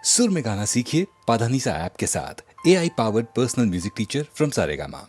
सुर में गाना सीखिए पाधानीसा ऐप के साथ। AI powered personal music teacher from Saregama.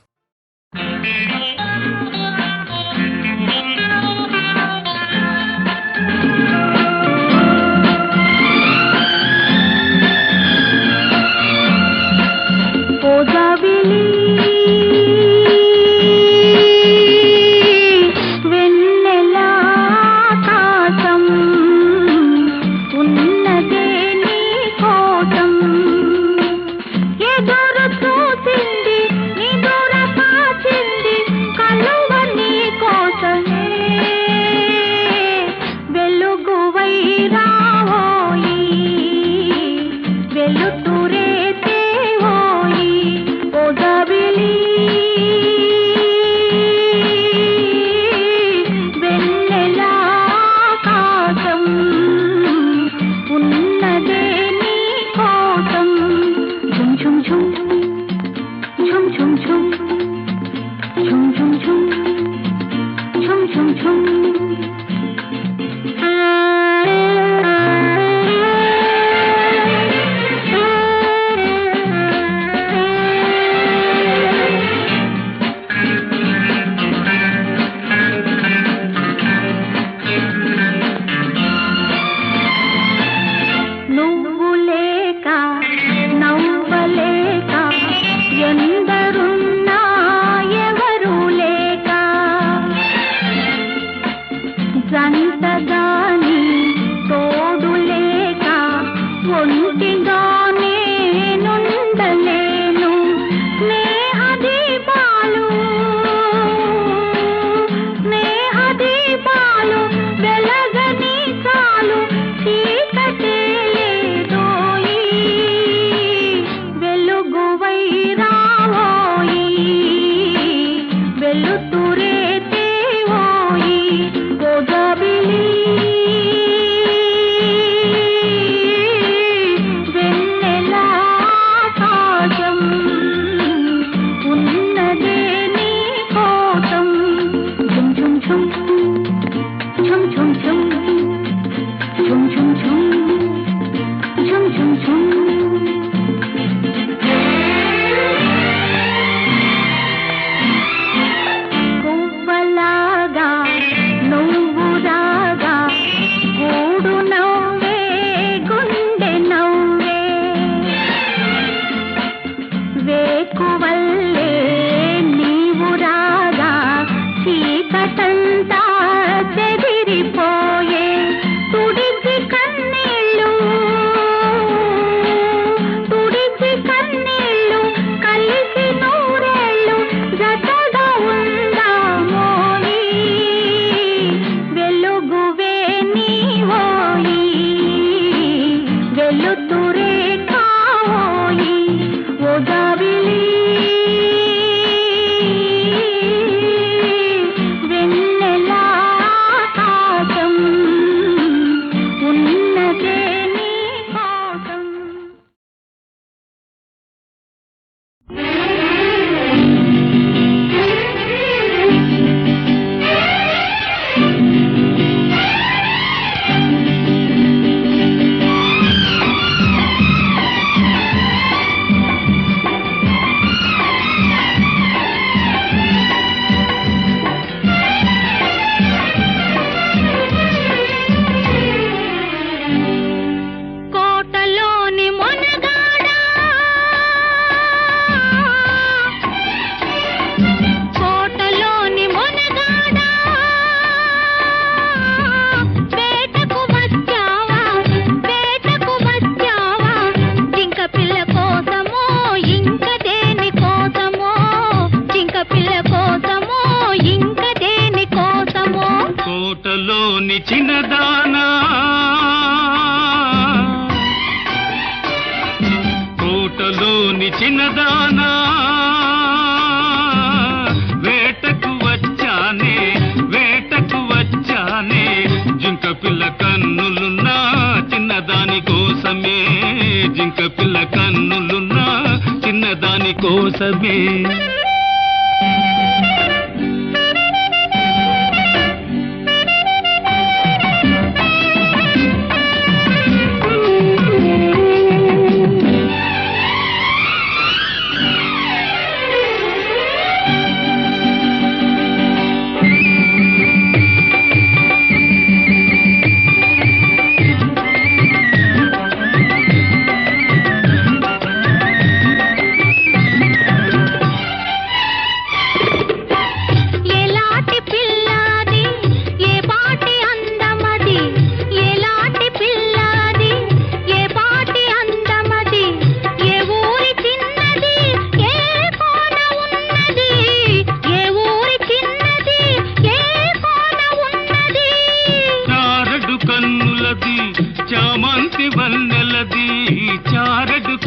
కోసమే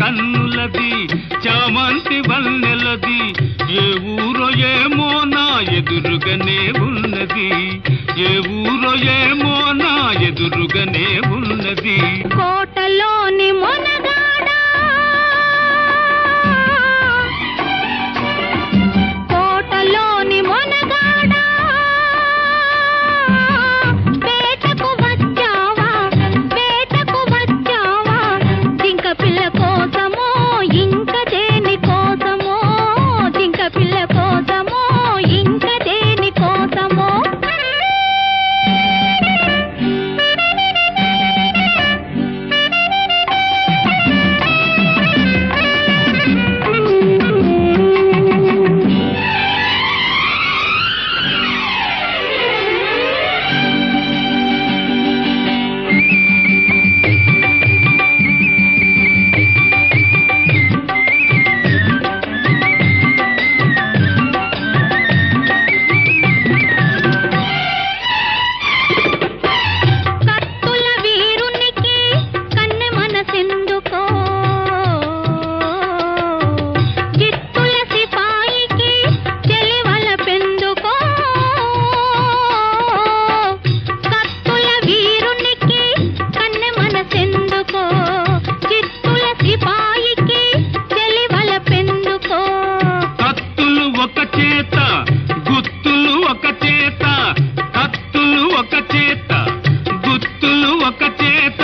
కన్నులది చామంతి వన్నెలది ఏ ఊరో ఏమో నా ఎదురుగానే ఉన్నది ఏ ఊరో ఏమో నా ఎదురుగానే ఉన్నది కోటలోని మొనగాడా కోటలోని మొనగాడా వేటకు వచ్చావా వేటకు వచ్చావా జింక పిల్ల కోసమో ఇంక దేని కోసమో జింక పిల్ల కోసమో ఇంక దేని కోసమో కత్తుల వీరునికి కన్నె మనసెందుకో జిత్తుల సిపాయికి చెలివల పెందుకో కత్తుల వీరునికి కన్నె మనసెందుకో జిత్తుల సిపాయికి చెలివల పెందుకో కత్తులు ఒక చేత గుత్తులు ఒక చేత కత్తులు ఒక చేత గుత్తులు ఒక చేత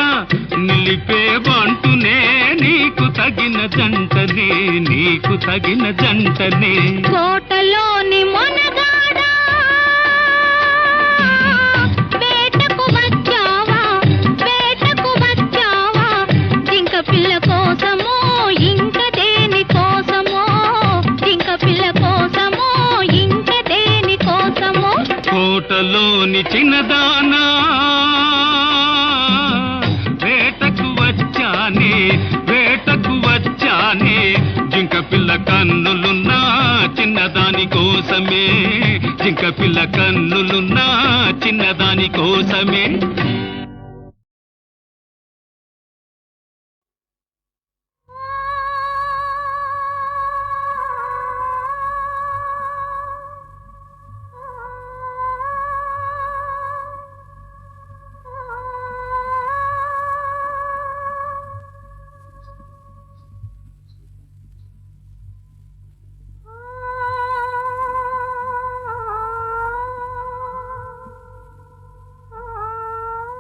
నిలిపే బంటునే నీకు తగిన జంటనే నీకు తగిన జంటనే కోటలోని మొనగాడా వేటకు వచ్చావా వేటకు వచ్చావా జింక పిల్ల కోసమో ఇంక దేని కోసమో జింక పిల్ల కోసమో ఇంక దేని కోసమో కోటలోని చిన్నదానా వేటకు వచ్చానే జింక పిల్ల కన్నులున్నా చిన్నదాని కోసమే జింక పిల్ల కన్నులున్నా చిన్నదాని కోసమే ఆ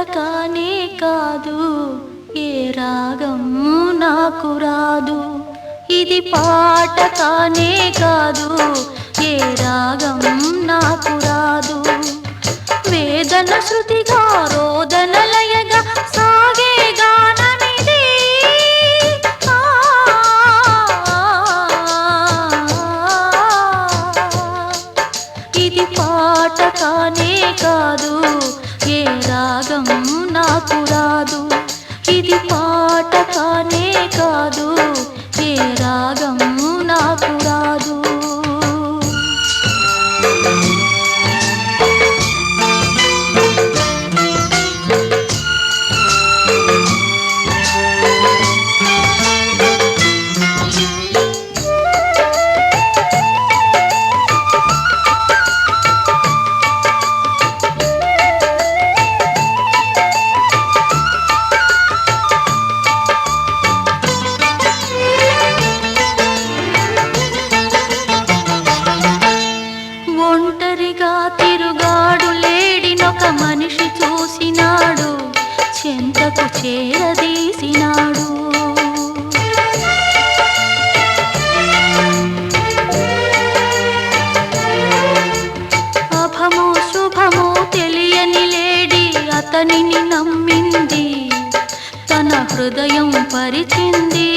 కానే కాదు, ఏ రాగం నాకు రాదు. ఇది పాట కానే కాదు, ఏ రాగం నాకు రాదు. వేదన శృతిగా రోదన లయగా సాగే గానమిది. ఇది పాట కానే కాదు, ఏ రాగం నాకు రాదు. ఇది పాట కానే కాదు, ఏ రాగం నాకు రాదు. ఒంటరిగా తిరుగాడు లేడినొక మనిషి చూసినాడు, చెంతకు చేరదీసినాడు. అభమో శుభమో తెలియని లేడి అతనిని నమ్మింది, తన హృదయం పరిచింది.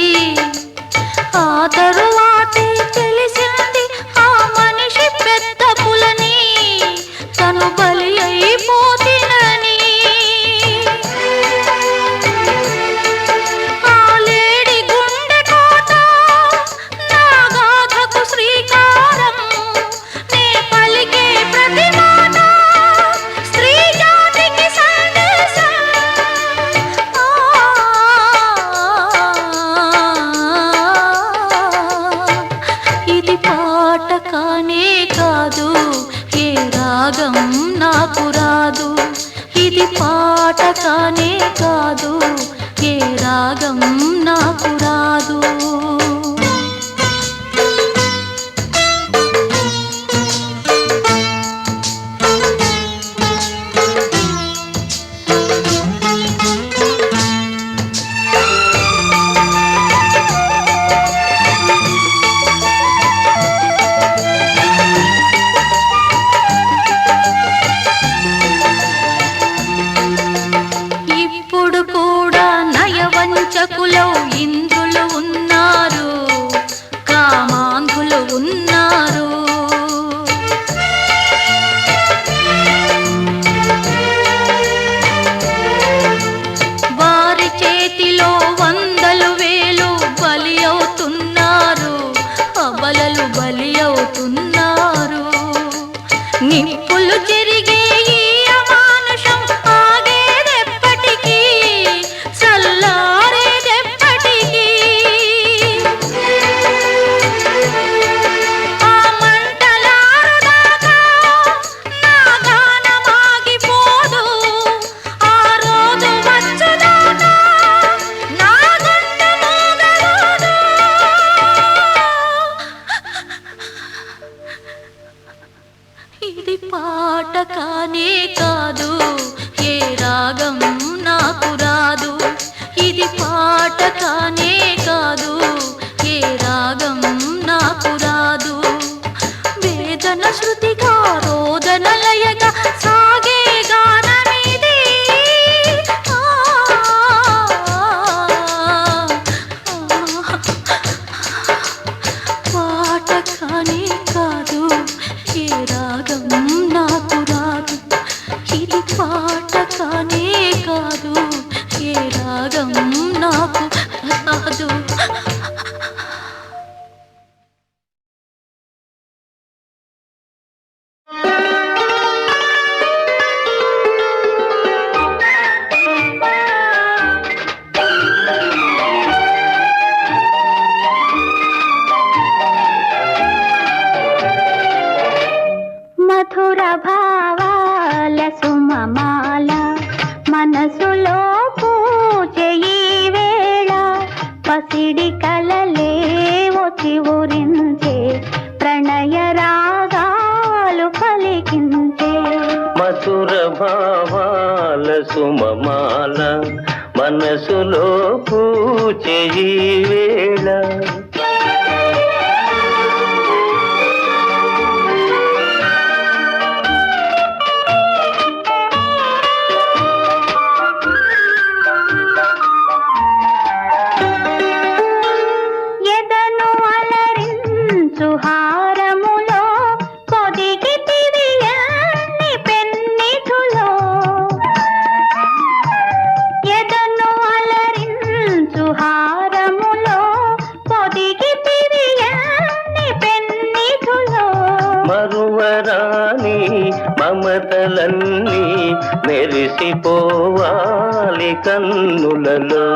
ఆ తరువాతే తెలిసింది ఆ మనిషి పెద్ద పులని, తను బలి అయిపోతినని. ఆ లేడి గుండె కోట నా గాథకు శ్రీకారం, నే పలికే ప్రతి మాట స్త్రీ జాతికి సందేశం. ఇది పాట కానే కాదు, ఏ రాగం నాకు రాదు. ఇది పాట కానే కాదు, ఏ రాగం నాకు రాదు. ఇప్పుడు కూడా నయవంచకులో ఇంద్రులు ఉన్నారు, కామాంధులు ఉన్నారు. వారి చేతిలో వందలు వేలు బలి అవుతున్నారు, అబలలు బలి అవుతున్నారు. నిప్పులు చెరిగే ఈ అమానుషం ఆగేదెప్పటికీ, చల్లారేదెప్పటికీ. ఆ మంటలారుదాకా నా గానం ఆగిపోదు, ఆ రోజు వచ్చుదాకా నా గంట మోగరాదు. ఇది పాట కానే కాదు, ఏ రాగం నాకు రాదు. ఇది పాట కానే కాదు, ఏ రాగం నాకు రాదు. వేదన శృతిగా రోదన లయగా సాగే గానమిది. పాట కానే కాదు, ఏ రాగం నాకు రాదు. ఇది పాట కానే కాదు, ఏ రాగం నాకు రాదు. మధుర భావాల సుమమాల మనసులో పూజే ఈ వేళ, పసిడి కలలే వచ్చి ఊరించే ప్రణయ రాగాలు పలికించే. మధుర భావాల సుమమాల మనసులో పూచే ఈ వేళ ఎదను అలరించు హారములో కొదిగి తిరియని పెన్నిధులో ఎదను అలరించు హారములో కొదిగి తిరియని పెన్నిధులో మరువరాని మమతలన్నీ మెరిసిపోవాలి కన్నులలో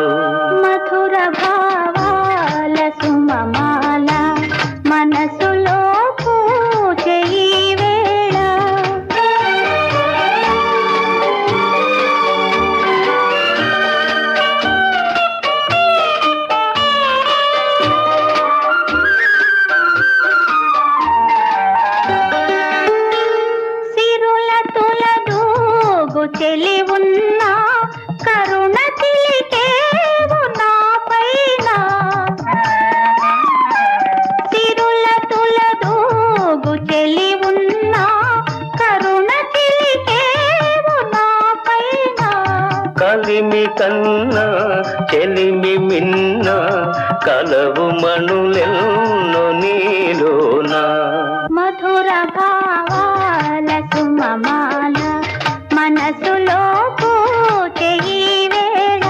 మధుర భావాల సుమమాల మనసులో పూజే ఈ వేళ సిరుల తులదూగు చెలి ఉన్నా కరుణ చిలికేవు నా పైన సిరుల తులదూగు చెలి ఉన్నా కరుణ చిలికేవు నా పైన కలిమి కన్నా చెలిమి మిన్న కలవు మణులెన్నో నీలోనా మధుర భావాల సుమమాల మనసులో పూజే ఈ వేళ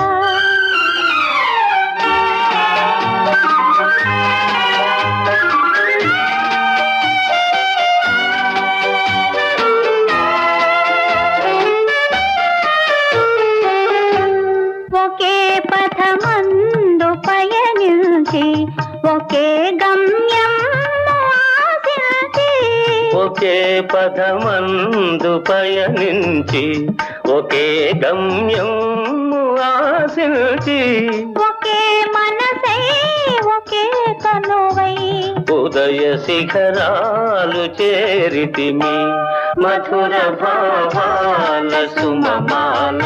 ఒకే పథమందు పయనించి ఒకే గమ్యం ఆశించి ఒకే పదమందు పయనించి ఒకే గమ్యం ఆశించి ఒకే మనసై ఒకే కనువై ఉదయ శిఖరాలు చేరితిమి మధుర భావాల సుమమాల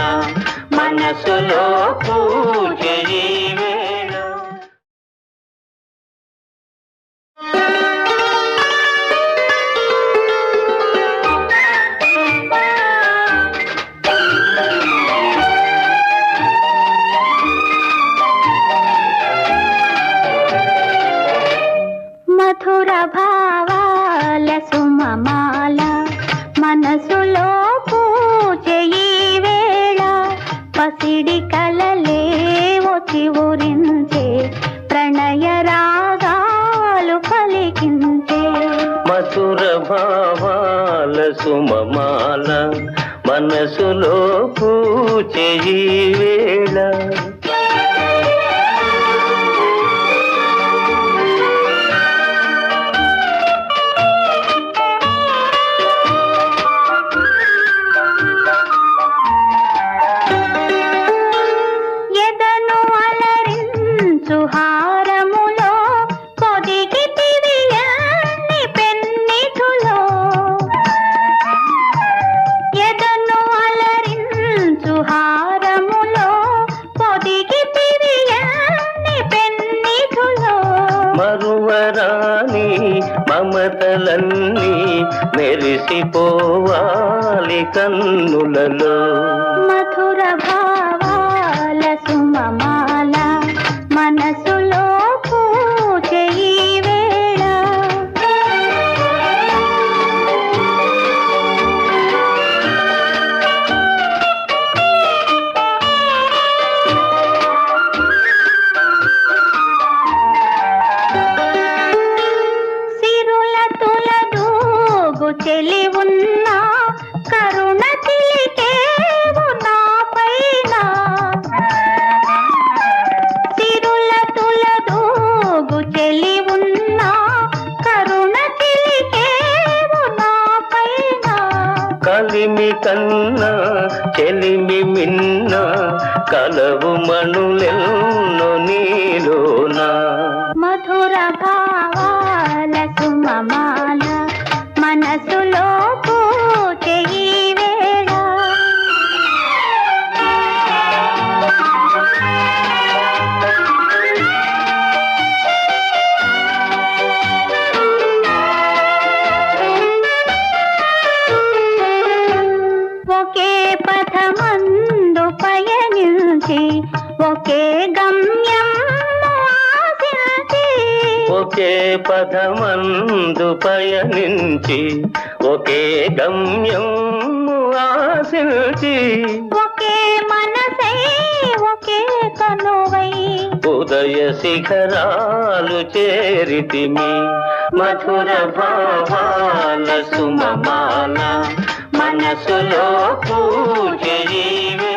మనసులో పూజ ఈ వేళ మధుర భావాల సుమమాల మనసులో పూజే ఈ వేళ పసిడి కలలే వచ్చి ఊరించే ప్రణయ రాగాలు పలికించే మధుర భావాల సుమమాల మనసులో పూజ ఈ వేళ ఎదను అలరించు హారములో కొదిగి తిరియని పెన్నిధులో ఎదను అలరించు హారములో కొదిగి తిరియని పెన్నిధులో మరువరాని మమతలన్నీ మెరిసిపోవాలి కన్నులలో మధుర భావాల సుమమాల మనసులో పూజే ఈ వేళ సిరుల తులదూగు చెలి ఉన్నా కరుణ చిలికేవు నా పైన సిరుల తులదూగు చెలి ఉన్నా కరుణ చిలికేవు నా పైన కలిమి కన్నా చెలిమి మిన్న కలవు మణులెన్నో నీలోనా మధుర భావాల సుమమాల మనసులో పూజే ఈ వేళ పయనించి ఒకే గమ్యం ఆశించి ఒకే పదమందు పయనించి ఒకే గమ్యం ఆశించి ఒకే మనసై ఒకే కనువై ఉదయ శిఖరాలు చేరితిమి మధుర భావాల సుమమాల మనసులో పూజ ఈవే